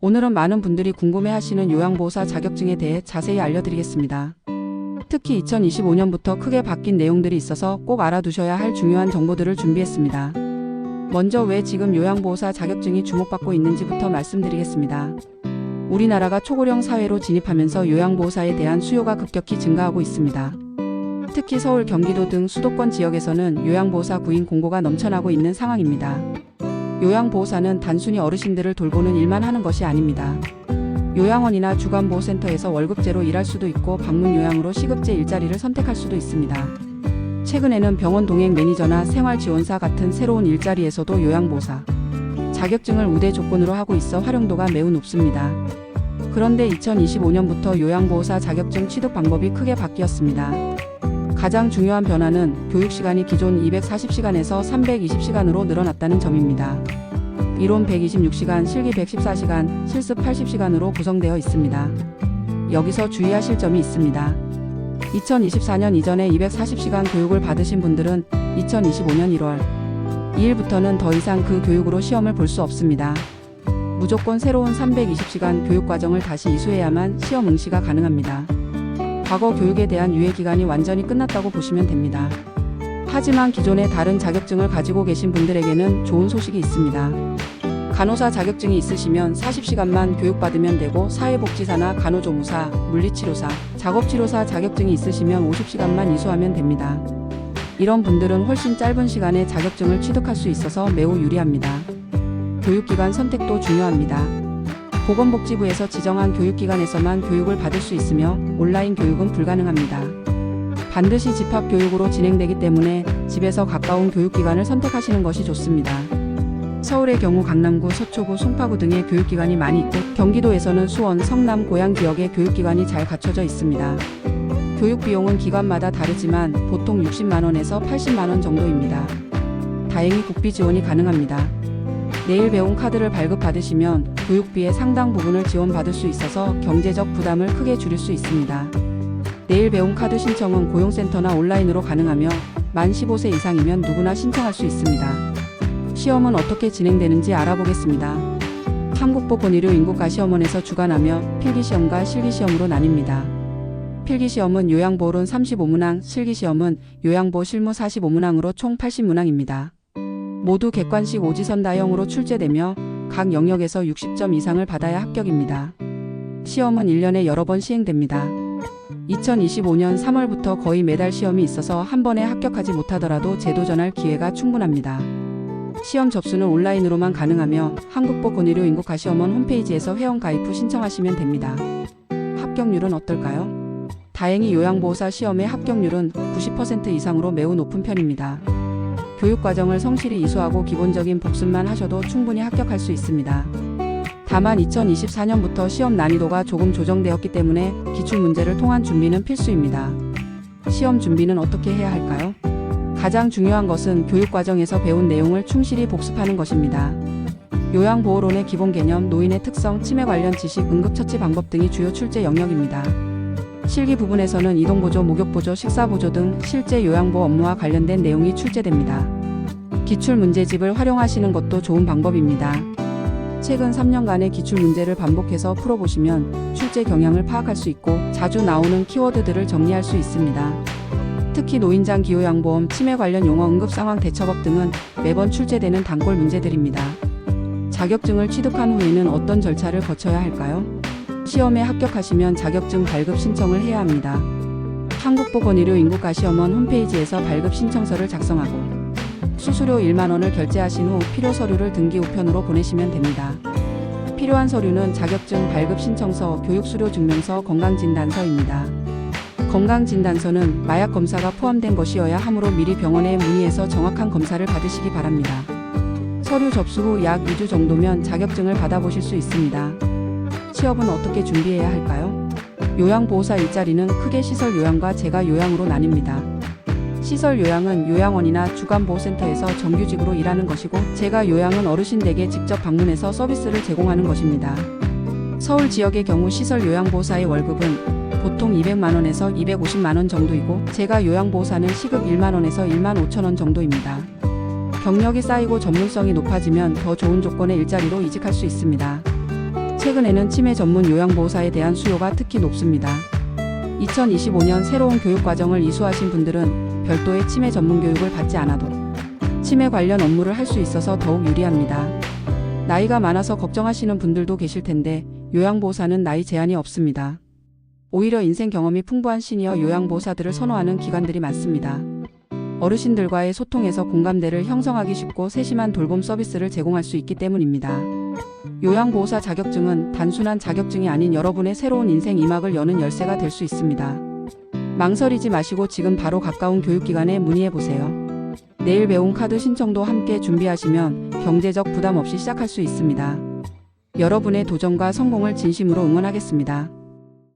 오늘은 많은 분들이 궁금해하시는 요양보호사 자격증에 대해 자세히 알려드리겠습니다. 특히 2025년부터 크게 바뀐 내용들이 있어서 꼭 알아두셔야 할 중요한 정보들을 준비했습니다. 먼저 왜 지금 요양보호사 자격증이 주목받고 있는지부터 말씀드리겠습니다. 우리나라가 초고령 사회로 진입하면서 요양보호사에 대한 수요가 급격히 증가하고 있습니다. 특히 서울, 경기도 등 수도권 지역에서는 요양보호사 구인 공고가 넘쳐나고 있는 상황입니다. 요양보호사는 단순히 어르신들을 돌보는 일만 하는 것이 아닙니다. 요양원이나 주간보호센터에서 월급제로 일할 수도 있고 방문 요양으로 시급제 일자리를 선택할 수도 있습니다. 최근에는 병원 동행 매니저나 생활지원사 같은 새로운 일자리에서도 요양보호사 자격증을 우대 조건으로 하고 있어 활용도가 매우 높습니다. 그런데 2025년부터 요양보호사 자격증 취득 방법이 크게 바뀌었습니다. 가장 중요한 변화는 교육시간이 기존 240시간에서 320시간으로 늘어났다는 점입니다. 이론 126시간, 실기 114시간, 실습 80시간으로 구성되어 있습니다. 여기서 주의하실 점이 있습니다. 2024년 이전에 240시간 교육을 받으신 분들은 2025년 1월 2일부터는 더 이상 그 교육으로 시험을 볼 수 없습니다. 무조건 새로운 320시간 교육과정을 다시 이수해야만 시험 응시가 가능합니다. 과거 교육에 대한 유예기간이 완전히 끝났다고 보시면 됩니다. 하지만 기존의 다른 자격증을 가지고 계신 분들에게는 좋은 소식이 있습니다. 간호사 자격증이 있으시면 40시간만 교육받으면 되고 사회복지사나 간호조무사, 물리치료사, 작업치료사 자격증이 있으시면 50시간만 이수하면 됩니다. 이런 분들은 훨씬 짧은 시간에 자격증을 취득할 수 있어서 매우 유리합니다. 교육기관 선택도 중요합니다. 보건복지부에서 지정한 교육기관에서만 교육을 받을 수 있으며 온라인 교육은 불가능합니다. 반드시 집합교육으로 진행되기 때문에 집에서 가까운 교육기관을 선택하시는 것이 좋습니다. 서울의 경우 강남구, 서초구, 송파구 등의 교육기관이 많이 있고 경기도에서는 수원, 성남, 고양 지역의 교육기관이 잘 갖춰져 있습니다. 교육비용은 기관마다 다르지만 보통 60만원에서 80만원 정도입니다. 다행히 국비 지원이 가능합니다. 내일 배움 카드를 발급받으시면 교육비의 상당 부분을 지원받을 수 있어서 경제적 부담을 크게 줄일 수 있습니다. 내일 배움 카드 신청은 고용센터나 온라인으로 가능하며 만 15세 이상이면 누구나 신청할 수 있습니다. 시험은 어떻게 진행되는지 알아보겠습니다. 한국보건의료인국가시험원에서 주관하며 필기시험과 실기시험으로 나뉩니다. 필기시험은 요양보호론 35문항, 실기시험은 요양보호 실무 45문항으로 총 80문항입니다. 모두 객관식 오지선다형으로 출제되며 각 영역에서 60점 이상을 받아야 합격입니다. 시험은 1년에 여러 번 시행됩니다. 2025년 3월부터 거의 매달 시험이 있어서 한 번에 합격하지 못하더라도 재도 전할 기회가 충분합니다. 시험 접수는 온라인으로만 가능하며 한국보건의료인국가시험원 홈페이지에서 회원가입 후 신청하시면 됩니다. 합격률은 어떨까요? 다행히 요양보호사 시험의 합격률은 90% 이상으로 매우 높은 편입니다. 교육과정을 성실히 이수하고 기본적인 복습만 하셔도 충분히 합격할 수 있습니다. 다만 2024년부터 시험 난이도가 조금 조정되었기 때문에 기출문제를 통한 준비는 필수입니다. 시험 준비는 어떻게 해야 할까요? 가장 중요한 것은 교육과정에서 배운 내용을 충실히 복습하는 것입니다. 요양보호론의 기본 개념, 노인의 특성, 치매 관련 지식, 응급처치 방법 등이 주요 출제 영역입니다. 실기 부분에서는 이동보조, 목욕보조, 식사보조 등 실제 요양보호 업무와 관련된 내용이 출제됩니다. 기출문제집을 활용하시는 것도 좋은 방법입니다. 최근 3년간의 기출문제를 반복해서 풀어보시면 출제 경향을 파악할 수 있고 자주 나오는 키워드들을 정리할 수 있습니다. 특히 노인장 기요양보험, 치매 관련 용어, 응급상황 대처법 등은 매번 출제되는 단골 문제들입니다. 자격증을 취득한 후에는 어떤 절차를 거쳐야 할까요? 시험에 합격하시면 자격증 발급 신청을 해야 합니다. 한국보건의료인국가시험원 홈페이지에서 발급 신청서를 작성하고 수수료 1만원을 결제하신 후 필요 서류를 등기 우편으로 보내시면 됩니다. 필요한 서류는 자격증 발급 신청서, 교육수료 증명서, 건강진단서입니다. 건강진단서는 마약 검사가 포함된 것이어야 하므로 미리 병원에 문의해서 정확한 검사를 받으시기 바랍니다. 서류 접수 후 약 2주 정도면 자격증을 받아보실 수 있습니다. 취업은 어떻게 준비해야 할까요? 요양보호사 일자리는 크게 시설 요양과 재가 요양으로 나뉩니다. 시설 요양은 요양원이나 주간보호센터에서 정규직으로 일하는 것이고 재가 요양은 어르신 댁에 직접 방문해서 서비스를 제공하는 것입니다. 서울 지역의 경우 시설 요양보호사의 월급은 보통 200만원에서 250만원 정도이고 재가 요양보호사는 시급 1만원에서 1만 5천원 정도입니다. 경력이 쌓이고 전문성이 높아지면 더 좋은 조건의 일자리로 이직할 수 있습니다. 최근에는 치매 전문 요양보호사에 대한 수요가 특히 높습니다. 2025년 새로운 교육과정을 이수하신 분들은 별도의 치매 전문 교육을 받지 않아도 치매 관련 업무를 할 수 있어서 더욱 유리합니다. 나이가 많아서 걱정하시는 분들도 계실 텐데 요양보호사는 나이 제한이 없습니다. 오히려 인생 경험이 풍부한 시니어 요양보호사들을 선호하는 기관들이 많습니다. 어르신들과의 소통에서 공감대를 형성하기 쉽고 세심한 돌봄 서비스를 제공할 수 있기 때문입니다. 요양보호사 자격증은 단순한 자격증이 아닌 여러분의 새로운 인생 2막을 여는 열쇠가 될 수 있습니다. 망설이지 마시고 지금 바로 가까운 교육기관에 문의해보세요. 내일 배움 카드 신청도 함께 준비하시면 경제적 부담 없이 시작할 수 있습니다. 여러분의 도전과 성공을 진심으로 응원하겠습니다.